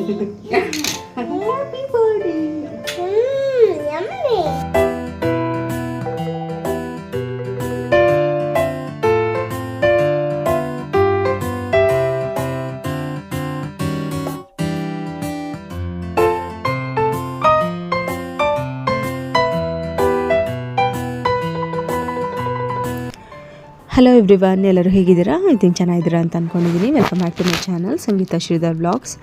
Happy birthday. Yummy. Hello everyone, ಎಲ್ಲರೂ ಹೇಗಿದ್ದೀರಾ? ಇದನ್ನು ಚೆನ್ನಾಗಿದ್ದೀರಾ ಅಂತ ಅಂದ್ಕೊಂಡಿದ್ದೀನಿ. Welcome back to my channel Sangeetha Sridhar blogs.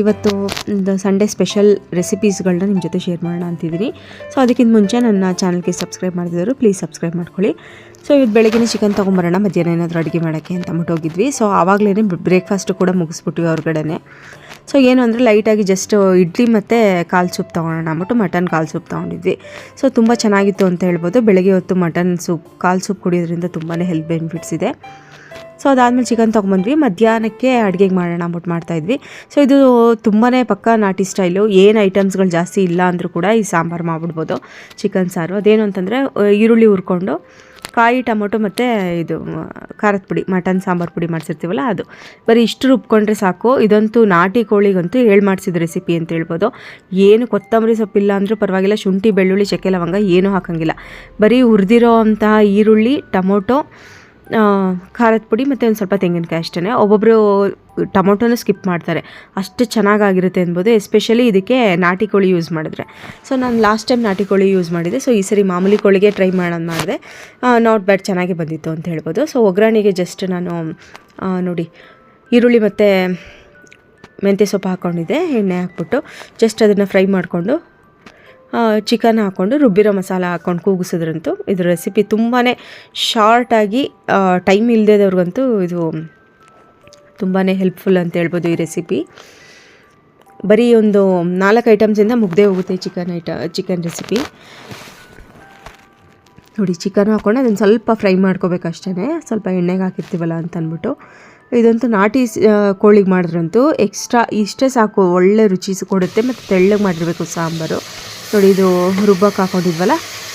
ಇವತ್ತು ಒಂದು ಸಂಡೇ ಸ್ಪೆಷಲ್ ರೆಸಿಪೀಸ್ಗಳನ್ನ ನಿಮ್ಮ ಜೊತೆ ಶೇರ್ ಮಾಡೋಣ ಅಂತಿದ್ದೀನಿ. ಸೊ ಅದಕ್ಕಿಂತ ಮುಂಚೆ ನನ್ನ ಚಾನಲ್ಗೆ ಸಬ್ಸ್ಕ್ರೈಬ್ ಮಾಡಿದವರು ಪ್ಲೀಸ್ ಸಬ್ಸ್ಕ್ರೈಬ್ ಮಾಡ್ಕೊಳ್ಳಿ. ಸೊ ಇವತ್ತು ಬೆಳಗ್ಗೆ ಚಿಕನ್ ತೊಗೊಂಬರೋಣ, ಮಧ್ಯಾಹ್ನ ಏನಾದರೂ ಅಡುಗೆ ಮಾಡೋಕ್ಕೆ ಅಂತ ಹೋಗಿದ್ವಿ. ಸೊ ಆವಾಗಲೇ ಬ್ರೇಕ್ಫಾಸ್ಟು ಕೂಡ ಮುಗಿಸ್ಬಿಟ್ವಿ ಹೊರಗಡೆನೆ. ಸೊ ಏನು ಅಂದರೆ ಲೈಟಾಗಿ ಜಸ್ಟ್ ಇಡ್ಲಿ ಮತ್ತು ಕಾಲು ಸೂಪ್ ತೊಗೊಳೋಣ ಅಂದ್ಬಿಟ್ಟು ಮಟನ್ ಕಾಲು ಸೂಪ್ ತೊಗೊಂಡಿದ್ವಿ. ಸೊ ತುಂಬ ಚೆನ್ನಾಗಿತ್ತು ಅಂತ ಹೇಳ್ಬೋದು. ಬೆಳಗ್ಗೆ ಹೊತ್ತು ಮಟನ್ ಸೂಪ್ ಕಾಲು ಸೂಪ್ ಕುಡಿಯೋದ್ರಿಂದ ತುಂಬಾ ಹೆಲ್ತ್ ಬೆನಿಫಿಟ್ಸ್ ಇದೆ. ಸೊ ಅದಾದಮೇಲೆ ಚಿಕನ್ ತೊಗೊಂಬಂದ್ವಿ. ಮಧ್ಯಾಹ್ನಕ್ಕೆ ಅಡುಗೆಗೆ ಮಾಡೋಣ ಅಂದ್ಬಿಟ್ಟು ಮಾಡ್ತಾಯಿದ್ವಿ. ಸೊ ಇದು ತುಂಬಾ ಪಕ್ಕಾ ನಾಟಿ ಸ್ಟೈಲು. ಏನು ಐಟಮ್ಸ್ಗಳು ಜಾಸ್ತಿ ಇಲ್ಲ ಅಂದರೂ ಕೂಡ ಈ ಸಾಂಬಾರು ಮಾಡಿಬಿಡ್ಬೋದು, ಚಿಕನ್ ಸಾರು. ಅದೇನು ಅಂತಂದರೆ ಈರುಳ್ಳಿ ಹುರ್ಕೊಂಡು ಕಾಯಿ, ಟೊಮೊಟೊ ಮತ್ತು ಇದು ಖಾರದ ಪುಡಿ, ಮಟನ್ ಸಾಂಬಾರು ಪುಡಿ ಮಾಡಿಸಿರ್ತೀವಲ್ಲ ಅದು, ಬರೀ ಇಷ್ಟು ರುಬ್ಕೊಂಡ್ರೆ ಸಾಕು. ಇದಂತೂ ನಾಟಿ ಕೋಳಿಗಂತೂ ಮಾಡಿಸಿದ ರೆಸಿಪಿ ಅಂತ ಹೇಳ್ಬೋದು. ಏನು ಕೊತ್ತಂಬರಿ ಸೊಪ್ಪಿಲ್ಲ ಅಂದರೂ ಪರವಾಗಿಲ್ಲ, ಶುಂಠಿ, ಬೆಳ್ಳುಳ್ಳಿ, ಚಕ್ಕೆ, ಲವಂಗ ಏನೂ ಹಾಕೋಂಗಿಲ್ಲ. ಬರೀ ಹುರಿದಿರೋ ಅಂತಹ ಈರುಳ್ಳಿ, ಟೊಮೊಟೊ, ಖಾರದ ಪುಡಿ ಮತ್ತು ಒಂದು ಸ್ವಲ್ಪ ತೆಂಗಿನಕಾಯಿ ಅಷ್ಟೇ. ಒಬ್ಬೊಬ್ಬರು ಟೊಮೊಟೊನೂ ಸ್ಕಿಪ್ ಮಾಡ್ತಾರೆ, ಅಷ್ಟು ಚೆನ್ನಾಗಾಗಿರುತ್ತೆ ಅನ್ಬೋದು, ಎಸ್ಪೆಷಲಿ ಇದಕ್ಕೆ ನಾಟಿ ಕೋಳಿ ಯೂಸ್ ಮಾಡಿದ್ರೆ. ಸೊ ನಾನು ಲಾಸ್ಟ್ ಟೈಮ್ ನಾಟಿ ಕೋಳಿ ಯೂಸ್ ಮಾಡಿದೆ. ಸೊ ಈ ಸರಿ ಮಾಮೂಲಿ ಕೋಳಿಗೆ ಟ್ರೈ ಮಾಡೋದು ಮಾಡಿದೆ. ನಾಟ್ ಬ್ಯಾಡ್, ಚೆನ್ನಾಗಿ ಬಂದಿತ್ತು ಅಂತ ಹೇಳ್ಬೋದು. ಸೊ ಒಗ್ಗರಣೆಗೆ ಜಸ್ಟ್ ನಾನು ನೋಡಿ ಈರುಳ್ಳಿ ಮತ್ತು ಮೆಂತ್ಯ ಸೊಪ್ಪು ಹಾಕ್ಕೊಂಡಿದ್ದೆ. ಎಣ್ಣೆ ಹಾಕ್ಬಿಟ್ಟು ಜಸ್ಟ್ ಅದನ್ನು ಫ್ರೈ ಮಾಡಿಕೊಂಡು ಚಿಕನ್ ಹಾಕ್ಕೊಂಡು ರುಬ್ಬಿರೋ ಮಸಾಲ ಹಾಕ್ಕೊಂಡು ಕೂಗಿಸಿದ್ರಂತೂ ಇದ್ರ ರೆಸಿಪಿ ತುಂಬಾ ಶಾರ್ಟಾಗಿ, ಟೈಮ್ ಇಲ್ಲದೇದವ್ರಿಗಂತೂ ಇದು ತುಂಬಾ ಹೆಲ್ಪ್ಫುಲ್ ಅಂತ ಹೇಳ್ಬೋದು ಈ ರೆಸಿಪಿ. ಬರೀ ಒಂದು 4 ಐಟಮ್ಸಿಂದ ಮುಗ್ದೇ ಹೋಗುತ್ತೆ ಚಿಕನ್ ರೆಸಿಪಿ. ನೋಡಿ ಚಿಕನ್ ಹಾಕ್ಕೊಂಡು ಅದನ್ನು ಸ್ವಲ್ಪ ಫ್ರೈ ಮಾಡ್ಕೋಬೇಕಷ್ಟೇ, ಸ್ವಲ್ಪ ಎಣ್ಣೆಗೆ ಹಾಕಿರ್ತೀವಲ್ಲ ಅಂತ ಅಂದ್ಬಿಟ್ಟು. ಇದಂತೂ ನಾಟಿ ಕೋಳಿಗೆ ಮಾಡಿದ್ರಂತೂ ಇಷ್ಟೇ ಸಾಕು, ಒಳ್ಳೆ ರುಚಿ ಕೊಡುತ್ತೆ. ಮತ್ತು ತೆಳ್ಳಗೆ ಮಾಡಿರಬೇಕು ಸಾಂಬಾರು. ನೋಡಿ ಇದು ರುಬ್ಬಕ್ಕೆ ಹಾಕ್ಕೊಂಡಿದ್ವಲ್ಲ,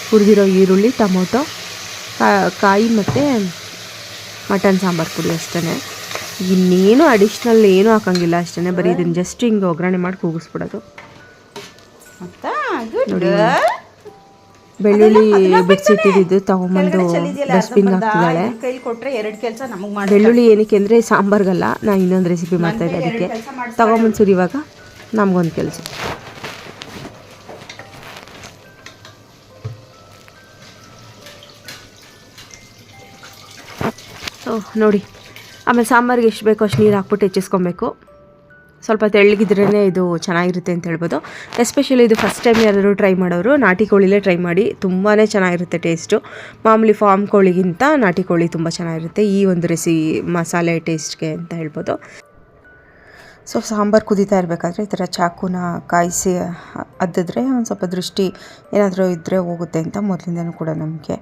ಹುರಿದಿರೋ ಈರುಳ್ಳಿ, ಟೊಮೊಟೊ, ಕಾಯಿ ಮತ್ತು ಮಟನ್ ಸಾಂಬಾರು ಪುಡಿ ಅಷ್ಟೇ. ಇನ್ನೇನು ಅಡಿಷ್ನಲ್ ಏನೂ ಹಾಕೋಂಗಿಲ್ಲ ಅಷ್ಟೇ. ಬರೀ ಇದನ್ನು ಜಸ್ಟ್ ಹಿಂಗೆ ಒಗ್ಗರಣೆ ಮಾಡಿ ಕೂಗಿಸ್ಬಿಡೋದು. ನೋಡಿ ಬೆಳ್ಳುಳ್ಳಿ ಬಿಡಿಸಿಟ್ಟಿದ್ದು ತೊಗೊಂಬಂದು ಡಸ್ಟ್ಬಿನ್ಗೆ ಹಾಕ್ತಿದ್ದಾಳೆ. ಬೆಳ್ಳುಳ್ಳಿ ಏನಕ್ಕೆ ಅಂದರೆ ಸಾಂಬಾರ್ಗಲ್ಲ, ನಾನು ಇನ್ನೊಂದು ರೆಸಿಪಿ ಮಾಡ್ತಾಯಿದ್ದೆ, ಅದಕ್ಕೆ ತೊಗೊಂಬಂದು ಸುರಿಯುವಾಗ ನಮಗೊಂದು ಕೆಲಸ. ನೋಡಿ ಆಮೇಲೆ ಸಾಂಬಾರಿಗೆ ಎಷ್ಟು ಬೇಕೋ ಅಷ್ಟು ನೀರು ಹಾಕ್ಬಿಟ್ಟು ಹೆಚ್ಚಿಸ್ಕೊಬೇಕು. ಸ್ವಲ್ಪ ತೆಳ್ಳಗಿದ್ರೇ ಇದು ಚೆನ್ನಾಗಿರುತ್ತೆ ಅಂತ ಹೇಳ್ಬೋದು. ಎಸ್ಪೆಷಲಿ ಇದು ಫಸ್ಟ್ ಟೈಮ್ ಯಾರಾದರೂ ಟ್ರೈ ಮಾಡೋರು ನಾಟಿ ಕೋಳಿಲೇ ಟ್ರೈ ಮಾಡಿ, ತುಂಬಾ ಚೆನ್ನಾಗಿರುತ್ತೆ ಟೇಸ್ಟು. ಮಾಮೂಲಿ ಫಾರ್ಮ್ ಕೋಳಿಗಿಂತ ನಾಟಿ ಕೋಳಿ ತುಂಬ ಚೆನ್ನಾಗಿರುತ್ತೆ ಈ ಒಂದು ಮಸಾಲೆ ಟೇಸ್ಟ್ಗೆ ಅಂತ ಹೇಳ್ಬೋದು. ಸೊ ಸಾಂಬಾರು ಕುದೀತಾ ಇರಬೇಕಾದ್ರೆ ಈ ಥರ ಚಾಕುನ ಕಾಯಿಸಿ ಅದ್ದಿದ್ರೆ ಒಂದು ಸ್ವಲ್ಪ ದೃಷ್ಟಿ ಏನಾದರೂ ಇದ್ದರೆ ಹೋಗುತ್ತೆ ಅಂತ ಮೊದಲಿಂದನೂ ಕೂಡ ನಂಬಿಕೆ,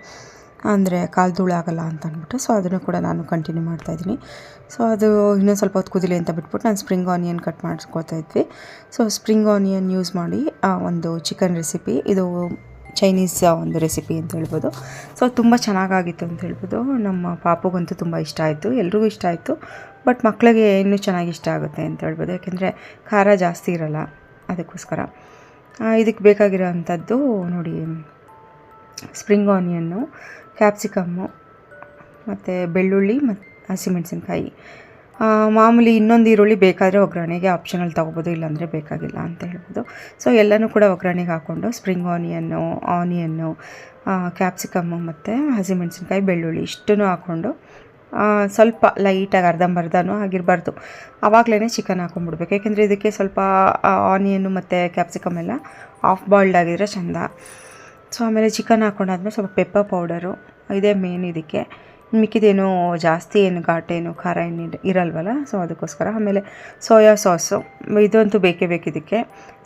ಅಂದರೆ ಕಾಲು ಧೂಳು ಆಗಲ್ಲ ಅಂತ ಅಂದ್ಬಿಟ್ಟು. ಸೊ ಅದನ್ನು ಕೂಡ ನಾನು ಕಂಟಿನ್ಯೂ ಮಾಡ್ತಾಯಿದ್ದೀನಿ. ಸೊ ಅದು ಇನ್ನೊಂದು ಸ್ವಲ್ಪ ಹೊತ್ತು ಕುದಿಲಿ ಅಂತ ಬಿಟ್ಬಿಟ್ಟು ನಾನು ಸ್ಪ್ರಿಂಗ್ ಆನಿಯನ್ ಕಟ್ ಮಾಡ್ಕೊತಾ ಇದ್ವಿ. ಸೊ ಸ್ಪ್ರಿಂಗ್ ಆನಿಯನ್ ಯೂಸ್ ಮಾಡಿ ಒಂದು ಚಿಕನ್ ರೆಸಿಪಿ, ಇದು ಚೈನೀಸ್ ಒಂದು ರೆಸಿಪಿ ಅಂತ ಹೇಳ್ಬೋದು. ಸೊ ತುಂಬ ಚೆನ್ನಾಗಾಗಿತ್ತು ಅಂತ ಹೇಳ್ಬೋದು. ನಮ್ಮ ಪಾಪುಗಂತೂ ತುಂಬ ಇಷ್ಟ ಆಯಿತು, ಎಲ್ರಿಗೂ ಇಷ್ಟ ಆಯಿತು. ಬಟ್ ಮಕ್ಕಳಿಗೆ ಇನ್ನೂ ಚೆನ್ನಾಗಿ ಇಷ್ಟ ಆಗುತ್ತೆ ಅಂತ ಹೇಳ್ಬೋದು, ಯಾಕೆಂದರೆ ಖಾರ ಜಾಸ್ತಿ ಇರಲ್ಲ, ಅದಕ್ಕೋಸ್ಕರ. ಇದಕ್ಕೆ ಬೇಕಾಗಿರೋ ಅಂಥದ್ದು ನೋಡಿ, ಸ್ಪ್ರಿಂಗ್ ಆನಿಯನ್ನು, ಕ್ಯಾಪ್ಸಿಕಮ್ಮು ಮತ್ತು ಬೆಳ್ಳುಳ್ಳಿ ಮತ್ತು ಹಸಿಮೆಣಸಿನ್ಕಾಯಿ, ಮಾಮೂಲಿ ಇನ್ನೊಂದು ಈರುಳ್ಳಿ ಬೇಕಾದರೆ ಒಗ್ಗರಣೆಗೆ ಆಪ್ಷನಲ್ ತೊಗೋಬೋದು, ಇಲ್ಲಾಂದರೆ ಬೇಕಾಗಿಲ್ಲ ಅಂತ ಹೇಳ್ಬೋದು. ಸೊ ಎಲ್ಲನೂ ಕೂಡ ಒಗ್ಗರಣೆಗೆ ಹಾಕ್ಕೊಂಡು ಸ್ಪ್ರಿಂಗ್ ಆನಿಯನ್ನು, ಕ್ಯಾಪ್ಸಿಕಮ್ಮು ಮತ್ತು ಹಸಿಮೆಣಸಿನ್ಕಾಯಿ, ಬೆಳ್ಳುಳ್ಳಿ ಇಷ್ಟನ್ನು ಹಾಕ್ಕೊಂಡು ಸ್ವಲ್ಪ ಲೈಟಾಗಿ ಅರ್ಧಂಬರ್ಧನೂ ಆಗಿರಬಾರ್ದು, ಆವಾಗಲೇ ಚಿಕನ್ ಹಾಕ್ಕೊಂಡ್ಬಿಡ್ಬೇಕು. ಯಾಕೆಂದರೆ ಇದಕ್ಕೆ ಸ್ವಲ್ಪ ಆನಿಯನ್ನು ಮತ್ತು ಕ್ಯಾಪ್ಸಿಕಮ್ ಎಲ್ಲ ಹಾಫ್ ಬಾಯ್ಲ್ಡ್ ಆಗಿದ್ರೆ ಚೆಂದ. ಸೊ ಆಮೇಲೆ ಚಿಕನ್ ಹಾಕ್ಕೊಂಡಾದ್ಮೇಲೆ ಸ್ವಲ್ಪ ಪೆಪ್ಪರ್ ಪೌಡರು, ಇದೇ ಮೇನ್ ಇದಕ್ಕೆ. ಮಿಕ್ಕಿದೇನು ಜಾಸ್ತಿ ಏನು ಘಾಟೇನು ಖಾರ ಏನು ಇರಲ್ವಲ್ಲ, ಸೊ ಅದಕ್ಕೋಸ್ಕರ. ಆಮೇಲೆ ಸೋಯಾ ಸಾಸು ಇದಂತೂ ಬೇಕೇ ಬೇಕು ಇದಕ್ಕೆ.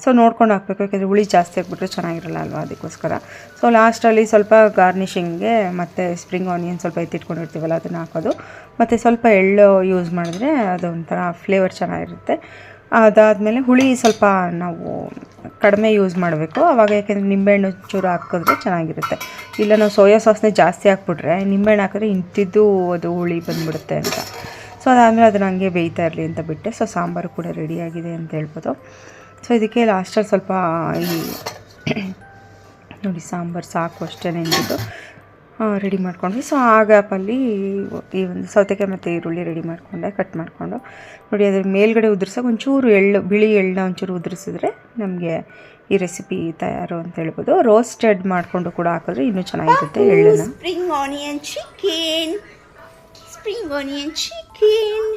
ಸೊ ನೋಡ್ಕೊಂಡು ಹಾಕಬೇಕು, ಯಾಕೆಂದರೆ ಹುಳಿ ಜಾಸ್ತಿ ಆಗಿಬಿಟ್ರೆ ಚೆನ್ನಾಗಿರಲ್ಲ ಅಲ್ವಾ, ಅದಕ್ಕೋಸ್ಕರ. ಸೊ ಲಾಸ್ಟಲ್ಲಿ ಸ್ವಲ್ಪ ಗಾರ್ನಿಷಿಂಗ್ಗೆ ಮತ್ತು ಸ್ಪ್ರಿಂಗ್ ಆನಿಯನ್ ಸ್ವಲ್ಪ ಎತ್ತಿಟ್ಕೊಂಡಿರ್ತೀವಲ್ಲ ಅದನ್ನು ಹಾಕೋದು, ಮತ್ತು ಸ್ವಲ್ಪ ಎಳ್ಳು ಯೂಸ್ ಮಾಡಿದ್ರೆ ಅದೊಂಥರ ಫ್ಲೇವರ್ ಚೆನ್ನಾಗಿರುತ್ತೆ. ಅದಾದಮೇಲೆ ಹುಳಿ ಸ್ವಲ್ಪ ನಾವು ಕಡಿಮೆ ಯೂಸ್ ಮಾಡಬೇಕು ಆವಾಗ, ಯಾಕೆಂದರೆ ನಿಂಬೆಹಣ್ಣು ಚೂರು ಹಾಕಿದ್ರೆ ಚೆನ್ನಾಗಿರುತ್ತೆ. ಇಲ್ಲ ನಾವು ಸೋಯಾ ಸಾಸ್ನೇ ಜಾಸ್ತಿ ಹಾಕ್ಬಿಟ್ರೆ ನಿಂಬೆಹಣ್ಣು ಹಾಕಿದ್ರೆ ಇಂತಿದ್ದು ಅದು ಹುಳಿ ಬಂದುಬಿಡುತ್ತೆ ಅಂತ. ಸೊ ಅದಾದಮೇಲೆ ಅದನ್ನು ಹಂಗೆ ಬೇಯ್ತಾ ಇರಲಿ ಅಂತ ಬಿಟ್ಟೆ. ಸೊ ಸಾಂಬಾರು ಕೂಡ ರೆಡಿಯಾಗಿದೆ ಅಂತ ಹೇಳ್ಬೋದು. ಸೊ ಇದಕ್ಕೆ ಲಾಸ್ಟಲ್ಲಿ ಸ್ವಲ್ಪ ಈ ನೋಡಿ ಸಾಂಬಾರು ಸಾಕು ಅಷ್ಟೇ ಅಂದ್ಬಿಟ್ಟು ರೆಡಿ ಮಾಡ್ಕೊಂಡ್ವಿ. ಸೊ ಆ ಗ್ಯಾಪಲ್ಲಿ ಈ ಒಂದು ಸೌತೆಕಾಯಿ ಮತ್ತು ಈರುಳ್ಳಿ ರೆಡಿ ಮಾಡಿಕೊಂಡೆ, ಕಟ್ ಮಾಡಿಕೊಂಡು ನೋಡಿ ಅದ್ರ ಮೇಲ್ಗಡೆ ಉದುರ್ಸೋಕೆ ಒಂಚೂರು ಬಿಳಿ ಎಳ್ಳನ್ನ ಒಂಚೂರು ಉದುರಿಸಿದ್ರೆ ನಮಗೆ ಈ ರೆಸಿಪಿ ತಯಾರು ಅಂತ ಹೇಳ್ಬೋದು. ರೋಸ್ಟೆಡ್ ಮಾಡಿಕೊಂಡು ಕೂಡ ಹಾಕಿದ್ರೆ ಇನ್ನೂ ಚೆನ್ನಾಗಿರುತ್ತೆ ಎಳ್ಳನ್ನು. Spring onion chicken, spring onion chicken.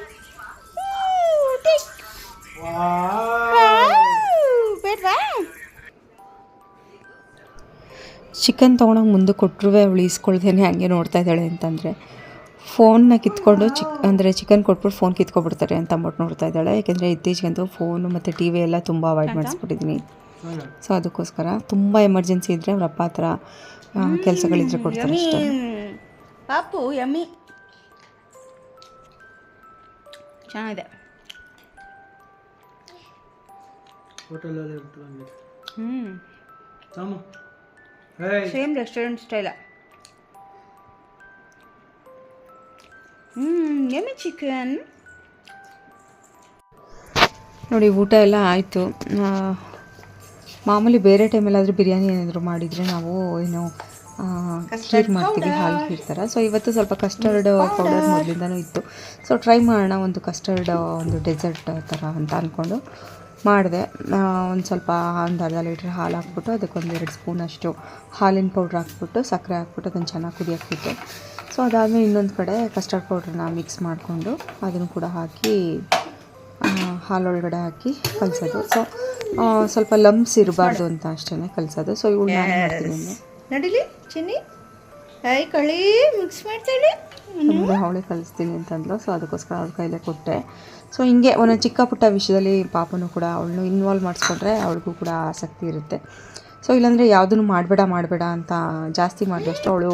Chicken ತೊಗೊಂಡೋಗಿ ಮುಂದೆ ಕೊಟ್ಟರು ಅವಳು ಈಸ್ಕೊಳ್ದೇನೆ ಹಂಗೆ ನೋಡ್ತಾ ಇದ್ದಾಳೆ ಅಂತಂದರೆ ಫೋನ್ನ ಕಿತ್ಕೊಂಡು ಚಿಕನ್ ಕೊಟ್ಬಿಟ್ಟು ಫೋನ್ ಕಿತ್ಕೊಬಿಡ್ತಾರೆ ಅಂತ ಅಂದ್ಬಿಟ್ಟು ನೋಡ್ತಾ ಇದ್ದಾಳೆ. ಯಾಕೆಂದರೆ ಇತ್ತೀಚೆಗಂತೂ ಫೋನು ಮತ್ತು ಟಿ ವಿ ಎಲ್ಲ ತುಂಬ ಅವಾಯ್ಡ್ ಮಾಡಿಸ್ಬಿಟ್ಟಿದ್ದೀನಿ. ಸೊ ಅದಕ್ಕೋಸ್ಕರ ತುಂಬ ಎಮರ್ಜೆನ್ಸಿ ಇದ್ದರೆ ಅವ್ರ ಅಪ್ಪ ಹತ್ರ ಕೆಲಸಗಳಿದ್ರೆ ಕೊಡ್ತಾರೆ ಅಷ್ಟೇ. ಪಾಪು ಯಮ್ಮಿ ಚೆನ್ನಾಗಿದೆ. Same restaurant style. Yummy chicken. ನೋಡಿ ಊಟ ಎಲ್ಲ ಆಯಿತು. ಮಾಮೂಲಿ ಬೇರೆ ಟೈಮಲ್ಲಾದರೂ ಬಿರಿಯಾನಿ ಏನಾದರೂ ಮಾಡಿದರೆ ನಾವು ಏನು ಖೀರ್ ಮಾಡ್ತೀವಿ, ಹಾಲು ಖೀರ್ ಥರ. ಸೊ ಇವತ್ತು ಸ್ವಲ್ಪ ಕಸ್ಟರ್ಡ್ ಪೌಡರ್ ಮೊದಲಿಂದನೂ ಇತ್ತು. ಸೊ ಟ್ರೈ ಮಾಡೋಣ ಒಂದು ಕಸ್ಟರ್ಡ್ ಒಂದು ಡೆಸರ್ಟ್ ಥರ ಅಂತ ಅಂದ್ಕೊಂಡು ಮಾಡಿದೆ. ಒಂದು ಅರ್ಧ ಲೀಟ್ರ್ ಹಾಲು ಹಾಕ್ಬಿಟ್ಟು ಅದಕ್ಕೊಂದು 2 ಸ್ಪೂನಷ್ಟು ಹಾಲಿನ ಪೌಡ್ರ್ ಹಾಕ್ಬಿಟ್ಟು ಸಕ್ಕರೆ ಹಾಕ್ಬಿಟ್ಟು ಅದನ್ನು ಚೆನ್ನಾಗಿ ಕುದಿಯೋಕ್ಬಿಟ್ಟು, ಸೊ ಅದಾದಮೇಲೆ ಇನ್ನೊಂದು ಕಡೆ ಕಸ್ಟರ್ಡ್ ಪೌಡ್ರನ್ನ ಮಿಕ್ಸ್ ಮಾಡಿಕೊಂಡು ಅದನ್ನು ಕೂಡ ಹಾಕಿ ಹಾಲೊಳಗಡೆ ಹಾಕಿ ಕಲಿಸೋದು. ಸೊ ಸ್ವಲ್ಪ ಲಂಪ್ಸ್ ಇರಬಾರ್ದು ಅಂತ ಅಷ್ಟೇ ಕಲಿಸೋದು. ಸೊ ಇವಳು ನಾನು ಮಾಡ್ತೀನಿ ನಡಿಲಿ ಚಿನ್ನಿ ಕೈ ಕಳಿ ಮಿಕ್ಸ್ ಮಾಡ್ತಾಳೆ. ಅವಳೇ ಕಲಿಸ್ತೀನಿ ಅಂತಂದ್ಲು. ಸೊ ಅದಕ್ಕೋಸ್ಕರ ಅವ್ಳ ಕೈಲೇ ಕೊಟ್ಟೆ. ಸೊ ಹಿಂಗೆ ಒಂದೊಂದು ಚಿಕ್ಕ ಪುಟ್ಟ ವಿಷಯದಲ್ಲಿ ಪಾಪನೂ ಕೂಡ ಅವಳನ್ನು ಇನ್ವಾಲ್ವ್ ಮಾಡಿಸ್ಕೊಂಡ್ರೆ ಅವಳಿಗೂ ಕೂಡ ಆಸಕ್ತಿ ಇರುತ್ತೆ. ಸೊ ಇಲ್ಲಾಂದರೆ ಯಾವುದನ್ನು ಮಾಡಬೇಡ ಅಂತ ಜಾಸ್ತಿ ಮಾಡಿದಷ್ಟು ಅವಳು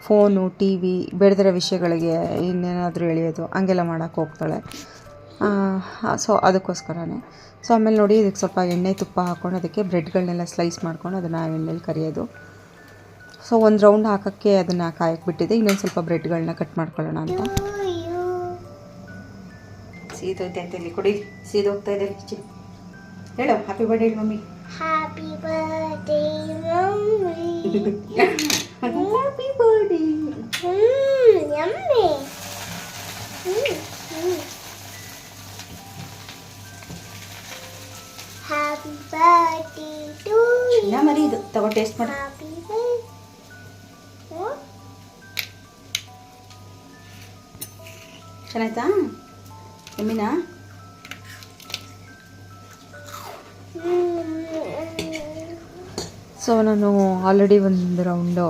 ಫೋನು ಟಿ ವಿ ಬೇಡದಿರೋ ವಿಷಯಗಳಿಗೆ ಇನ್ನೇನಾದರೂ ಎಳೆಯೋದು ಹಂಗೆಲ್ಲ ಮಾಡೋಕ್ಕೆ ಹೋಗ್ತಾಳೆ. ಸೊ ಅದಕ್ಕೋಸ್ಕರನೇ. ಸೊ ಆಮೇಲೆ ನೋಡಿ ಇದಕ್ಕೆ ಸ್ವಲ್ಪ ಎಣ್ಣೆ ತುಪ್ಪ ಹಾಕ್ಕೊಂಡು ಅದಕ್ಕೆ ಬ್ರೆಡ್ಗಳನ್ನೆಲ್ಲ ಸ್ಲೈಸ್ ಮಾಡ್ಕೊಂಡು ಅದನ್ನು ಎಣ್ಣೆಲಿ ಕರಿಯೋದು. ಸೊ ಒಂದು ರೌಂಡ್ ಹಾಕೋಕ್ಕೆ ಅದನ್ನು ಕಾಯಕ್ಕೆ ಬಿಟ್ಟಿದೆ. ಇನ್ನೊಂದು ಸ್ವಲ್ಪ ಬ್ರೆಡ್ಗಳನ್ನ ಕಟ್ ಮಾಡ್ಕೊಳ್ಳೋಣ ಅಂತ. ಸೀದೋಯ್ತೆ ಅಂತ ಇಲ್ಲಿ ಕೊಡಿ, ಸೀದೋಗ್ತಾ ಇದೆ ಕಿಚನ್. ಹೇಳು happy birthday mummy. Happy birthday mummy. Happy birthday. Yummy. Happy birthday to you. ಮರಿ ಇದು ತಗೋ ಟೇಸ್ಟ್ ಮಾಡಿ. ಹ್ಯಾಪಿ ಬರ್ಡೇ. ಚೆನ್ನಾಯ್ತಾ ಎಮ್ಮಿನಾ? ಸೊ ನಾನು ಆಲ್ರೆಡಿ ಒಂದು ರೌಂಡು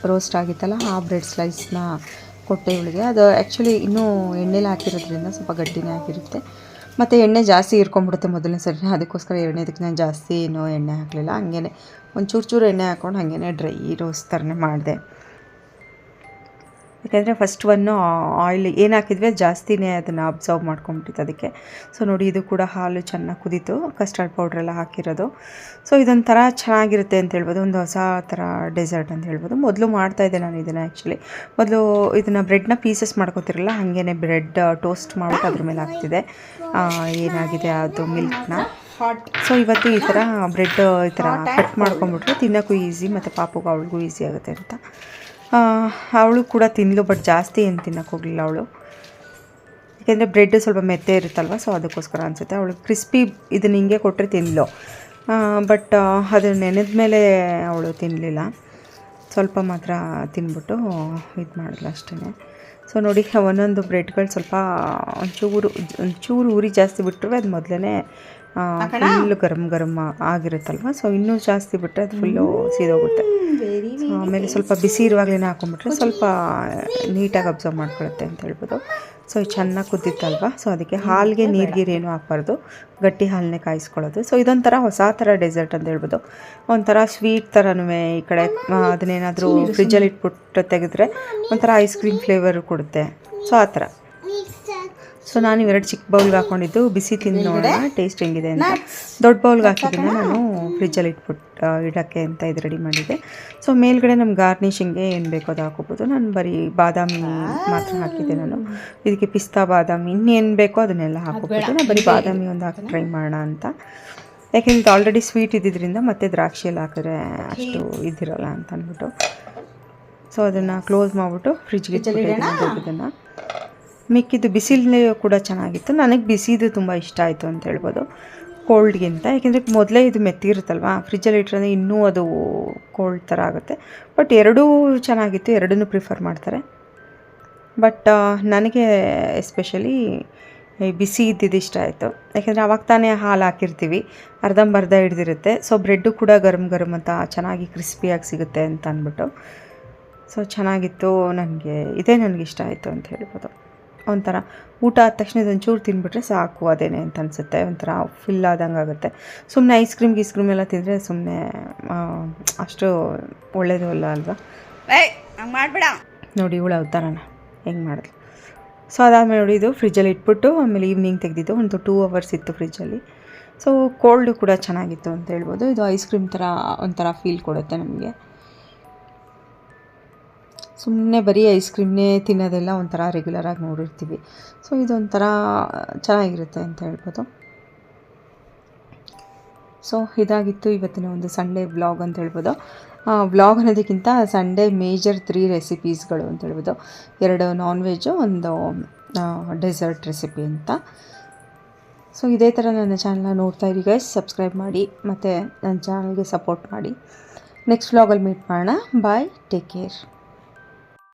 ರೋಸ್ಟ್ ಆಗಿತ್ತಲ್ಲ ಆ ಬ್ರೆಡ್ ಸ್ಲೈಸ್ನ ಕೊಟ್ಟೆ ಇವಳಿಗೆ. ಅದು ಆ್ಯಕ್ಚುಲಿ ಇನ್ನೂ ಎಣ್ಣೆಲಿ ಹಾಕಿರೋದ್ರಿಂದ ಸ್ವಲ್ಪ ಗಟ್ಟಿನೇ ಆಗಿರುತ್ತೆ ಮತ್ತು ಎಣ್ಣೆ ಜಾಸ್ತಿ ಹೀರ್ಕೊಂಡ್ಬಿಡುತ್ತೆ ಮೊದಲನೇ ಸರಿ. ಅದಕ್ಕೋಸ್ಕರ ಎರಡನೇದಕ್ಕೆ ನಾನು ಜಾಸ್ತಿ ಏನೂ ಎಣ್ಣೆ ಹಾಕಲಿಲ್ಲ. ಹಂಗೇ ಒಂದು ಚೂರು ಎಣ್ಣೆ ಹಾಕ್ಕೊಂಡು ಹಾಗೇ ಡ್ರೈ ರೋಸ್ಟ್ ಥರನೇ ಮಾಡಿದೆ. ಯಾಕೆಂದರೆ ಫಸ್ಟ್ ಆಯಿಲ್ ಏನು ಹಾಕಿದ್ವಿ ಜಾಸ್ತಿನೇ ಅದನ್ನು ಅಬ್ಸರ್ವ್ ಮಾಡ್ಕೊಂಬಿಟ್ಟಿತ್ತು ಅದಕ್ಕೆ. ಸೊ ನೋಡಿ ಇದು ಕೂಡ ಹಾಲು ಚೆನ್ನಾಗಿ ಕುದೀತು, ಕಸ್ಟರ್ಡ್ ಪೌಡ್ರೆಲ್ಲ ಹಾಕಿರೋದು. ಸೊ ಇದೊಂಥರ ಚೆನ್ನಾಗಿರುತ್ತೆ ಅಂತ ಹೇಳ್ಬೋದು, ಒಂದು ಹೊಸ ಥರ ಡೆಸರ್ಟ್ ಅಂತ ಹೇಳ್ಬೋದು. ಮೊದಲು ಮಾಡ್ತಾಯಿದ್ದೆ ನಾನು ಇದನ್ನು. ಆ್ಯಕ್ಚುಲಿ ಮೊದಲು ಇದನ್ನು ಬ್ರೆಡ್ನ ಪೀಸಸ್ ಮಾಡ್ಕೊತಿರಲ್ಲ, ಹಾಗೇ ಬ್ರೆಡ್ ಟೋಸ್ಟ್ ಮಾಡ್ಬಿಟ್ಟು ಅದ್ರ ಮೇಲೆ ಹಾಕ್ತಿದ್ದೆ ಏನಾಗಿದೆ ಅದು ಮಿಲ್ಕ್ನ. ಸೊ ಇವತ್ತು ಈ ಥರ ಬ್ರೆಡ್ ಈ ಥರ ಕಟ್ ಮಾಡ್ಕೊಂಬಿಟ್ರೆ ತಿನ್ನೋಕ್ಕೂ ಈಸಿ ಮತ್ತು ಪಾಪುಗೂ ಅವಳಿಗೂ ಈಸಿ ಆಗುತ್ತೆ ಅಂತ. ಅವಳು ಕೂಡ ತಿನ್ನಲು, ಬಟ್ ಜಾಸ್ತಿ ಏನು ತಿನ್ನೋಕ್ಕೆ ಹೋಗಲಿಲ್ಲ ಅವಳು. ಯಾಕೆಂದರೆ ಬ್ರೆಡ್ ಸ್ವಲ್ಪ ಮೆತ್ತೆ ಇರುತ್ತಲ್ವ, ಸೊ ಅದಕ್ಕೋಸ್ಕರ ಅನಿಸುತ್ತೆ. ಅವಳು ಕ್ರಿಸ್ಪಿ ಇದನ್ನು ಹಿಂಗೆ ಕೊಟ್ಟರೆ ತಿನ್ನಲು, ಬಟ್ ಅದು ನೆನೆದ ಮೇಲೆ ಅವಳು ತಿನ್ನಲಿಲ್ಲ. ಸ್ವಲ್ಪ ಮಾತ್ರ ತಿನ್ಬಿಟ್ಟು ಇದು ಮಾಡಿದ್ಲು ಅಷ್ಟೇ. ಸೊ ನೋಡಿ ಒಂದೊಂದು ಬ್ರೆಡ್ಗಳು ಸ್ವಲ್ಪ ಒಂಚೂರು ಉರಿ ಜಾಸ್ತಿ ಬಿಟ್ಟರೆ ಅದು ಮೊದಲೇ ಫುಲ್ಲು ಗರಮ್ ಆಗಿರುತ್ತಲ್ವ. ಸೊ ಇನ್ನೂ ಜಾಸ್ತಿ ಬಿಟ್ಟರೆ ಅದು ಫುಲ್ಲು ಸೀದೋಗುತ್ತೆ. ಆಮೇಲೆ ಸ್ವಲ್ಪ ಬಿಸಿ ಇರುವಾಗಲೇ ಹಾಕೊಂಡ್ಬಿಟ್ರೆ ಸ್ವಲ್ಪ ನೀಟಾಗಿ ಅಬ್ಸರ್ವ್ ಮಾಡ್ಕೊಳುತ್ತೆ ಅಂತ ಹೇಳ್ಬೋದು. ಸೊ ಚೆನ್ನಾಗಿ ಕುದ್ದಿತ್ತಲ್ವ, ಸೊ ಅದಕ್ಕೆ ಹಾಲಿಗೆ ನೀರಿಗೇನು ಹಾಕ್ಬಾರ್ದು, ಗಟ್ಟಿ ಹಾಲನ್ನೇ ಕಾಯಿಸ್ಕೊಳ್ಳೋದು. ಸೊ ಇದೊಂಥರ ಹೊಸ ಥರ ಡೆಸರ್ಟ್ ಅಂತ ಹೇಳ್ಬೋದು. ಒಂಥರ ಸ್ವೀಟ್ ಥರನೂ ಈ ಕಡೆ ಅದನ್ನೇನಾದರೂ ಫ್ರಿಜ್ಜಲ್ಲಿ ಇಟ್ಬಿಟ್ಟು ತೆಗೆದ್ರೆ ಒಂಥರ ಐಸ್ ಕ್ರೀಮ್ ಫ್ಲೇವರು ಕೊಡುತ್ತೆ. ಸೊ ಆ ಥರ. ಸೊ ನಾನು ಇವೆರಡು ಚಿಕ್ಕ ಬೌಲ್ಗೆ ಹಾಕ್ಕೊಂಡಿದ್ದು ಬಿಸಿ ತಿಂದು ನೋಡೋಣ ಟೇಸ್ಟ್ ಹೆಂಗಿದೆ ಅಂತ. ದೊಡ್ಡ ಬೌಲ್ಗೆ ಹಾಕಿದ್ದೀನಿ ನಾನು ಫ್ರಿಜ್ಜಲ್ಲಿ ಇಡೋಕ್ಕೆ ಅಂತ ಇದು ರೆಡಿ ಮಾಡಿದ್ದೆ. ಸೊ ಮೇಲ್ಗಡೆ ನಮ್ಮ ಗಾರ್ನಿಷಿಂಗ್ಗೆ ಏನು ಬೇಕೋ ಅದು ಹಾಕೋಬೋದು. ನಾನು ಬರೀ ಬಾದಾಮಿ ಮಾತ್ರ ಹಾಕಿದ್ದೆ ನಾನು. ಇದಕ್ಕೆ ಪಿಸ್ತಾ ಬಾದಾಮಿ ಇನ್ನೇನು ಬೇಕೋ ಅದನ್ನೆಲ್ಲ ಹಾಕೋಬೋದು. ನಾನು ಬರೀ ಬಾದಾಮಿ ಒಂದು ಹಾಕಿ ಟ್ರೈ ಮಾಡೋಣ ಅಂತ. ಯಾಕೆಂದ್ರೆ ಇದು ಆಲ್ರೆಡಿ ಸ್ವೀಟ್ ಇದ್ದಿದ್ದರಿಂದ ಮತ್ತೆ ದ್ರಾಕ್ಷಿಯಲ್ಲಿ ಹಾಕಿದ್ರೆ ಅಷ್ಟು ಇದಿರೋಲ್ಲ ಅಂತ ಅಂದ್ಬಿಟ್ಟು ಸೊ ಅದನ್ನು ಕ್ಲೋಸ್ ಮಾಡಿಬಿಟ್ಟು ಫ್ರಿಜ್ಗೆ ಇದನ್ನು. ಮಿಕ್ಕಿದ್ದು ಬಿಸಿಲೇ ಕೂಡ ಚೆನ್ನಾಗಿತ್ತು. ನನಗೆ ಬಿಸಿದು ತುಂಬ ಇಷ್ಟ ಆಯಿತು ಅಂತ ಹೇಳ್ಬೋದು ಕೋಲ್ಡ್ಗಿಂತ. ಯಾಕೆಂದರೆ ಮೊದಲೇ ಇದು ಮೆತ್ತಿರುತ್ತಲ್ವ, ಫ್ರಿಜ್ಜಲ್ಲಿ ಇಟ್ಟರೆ ಇನ್ನೂ ಅದು ಕೋಲ್ಡ್ ಥರ ಆಗುತ್ತೆ. ಬಟ್ ಎರಡೂ ಚೆನ್ನಾಗಿತ್ತು, ಎರಡನ್ನೂ ಪ್ರಿಫರ್ ಮಾಡ್ತಾರೆ. ಬಟ್ ನನಗೆ ಎಸ್ಪೆಷಲಿ ಬಿಸಿ ಇದ್ದಿದ್ದು ಇಷ್ಟ ಆಯಿತು. ಯಾಕೆಂದರೆ ಅವಾಗ ತಾನೇ ಹಾಲು ಹಾಕಿರ್ತೀವಿ, ಅರ್ಧಂಬರ್ಧ ಹಿಡ್ದಿರುತ್ತೆ. ಸೊ ಬ್ರೆಡ್ಡು ಕೂಡ ಗರಮ್ ಗರಮ್ ಅಂತ ಚೆನ್ನಾಗಿ ಕ್ರಿಸ್ಪಿಯಾಗಿ ಸಿಗುತ್ತೆ ಅಂತ ಅಂದ್ಬಿಟ್ಟು ಸೊ ಚೆನ್ನಾಗಿತ್ತು. ನನಗೆ ಇಷ್ಟ ಆಯಿತು ಅಂತ ಹೇಳ್ಬೋದು. ಒಂಥರ ಊಟ ಆದ ತಕ್ಷಣ ಇದೊಂಚೂರು ತಿಂದ್ಬಿಟ್ರೆ ಸಾಕು ಅದೇನೆ ಅಂತ ಅನಿಸುತ್ತೆ. ಒಂಥರ ಫಿಲ್ ಆದಂಗೆ ಆಗುತ್ತೆ. ಸುಮ್ಮನೆ ಐಸ್ ಕ್ರೀಮ್ ಎಲ್ಲ ತಿಂದರೆ ಸುಮ್ಮನೆ ಅಷ್ಟು ಒಳ್ಳೆಯದು ಅಲ್ಲ ಅಲ್ವಾ. ಹಂಗೆ ಮಾಡಬೇಡ ನೋಡಿ ಇವಳು ಅವತಾರನ ಹೆಂಗೆ ಮಾಡಿದ್ಲು. ಸೊ ಅದಾದಮೇಲೆ ನೋಡಿ ಇದು ಫ್ರಿಜ್ಜಲ್ಲಿ ಇಟ್ಬಿಟ್ಟು ಆಮೇಲೆ ಈವ್ನಿಂಗ್ ತೆಗೆದಿದ್ದು. ಒಂದು 2 hours ಇತ್ತು ಫ್ರಿಜ್ಜಲ್ಲಿ. ಸೊ ಕೋಲ್ಡು ಕೂಡ ಚೆನ್ನಾಗಿತ್ತು ಅಂತ ಹೇಳ್ಬೋದು. ಇದು ಐಸ್ ಕ್ರೀಮ್ ಥರ ಒಂಥರ ಫೀಲ್ ಕೊಡುತ್ತೆ ನಮಗೆ. ಸುಮ್ಮನೆ ಬರೀ ಐಸ್ ಕ್ರೀಮ್ನೇ ತಿನ್ನೋದೆಲ್ಲ ಒಂಥರ ರೆಗ್ಯುಲರಾಗಿ ನೋಡಿರ್ತೀವಿ. ಸೊ ಇದೊಂಥರ ಚೆನ್ನಾಗಿರುತ್ತೆ ಅಂತ ಹೇಳ್ಬೋದು. ಸೊ ಇದಾಗಿತ್ತು ಇವತ್ತಿನ ಒಂದು ಸಂಡೇ ವ್ಲಾಗ್ ಅಂತ ಹೇಳ್ಬೋದು. ವ್ಲಾಗ್ ಅನ್ನೋದಕ್ಕಿಂತ ಸಂಡೇ ಮೇಜರ್ 3 ರೆಸಿಪೀಸ್ಗಳು ಅಂತ ಹೇಳ್ಬೋದು. 2 ನಾನ್ ವೆಜ್ಜು, ಒಂದು ಡೆಸರ್ಟ್ ರೆಸಿಪಿ ಅಂತ. ಸೊ ಇದೇ ಥರ ನನ್ನ ಚಾನಲ್ನ ನೋಡ್ತಾ ಇರಿ ಗೈಸ್. ಸಬ್ಸ್ಕ್ರೈಬ್ ಮಾಡಿ ಮತ್ತು ನನ್ನ ಚಾನಲ್ಗೆ ಸಪೋರ್ಟ್ ಮಾಡಿ. ನೆಕ್ಸ್ಟ್ ವ್ಲಾಗಲ್ಲಿ ಮೀಟ್ ಮಾಡೋಣ. ಬಾಯ್, ಟೇಕ್ ಕೇರ್.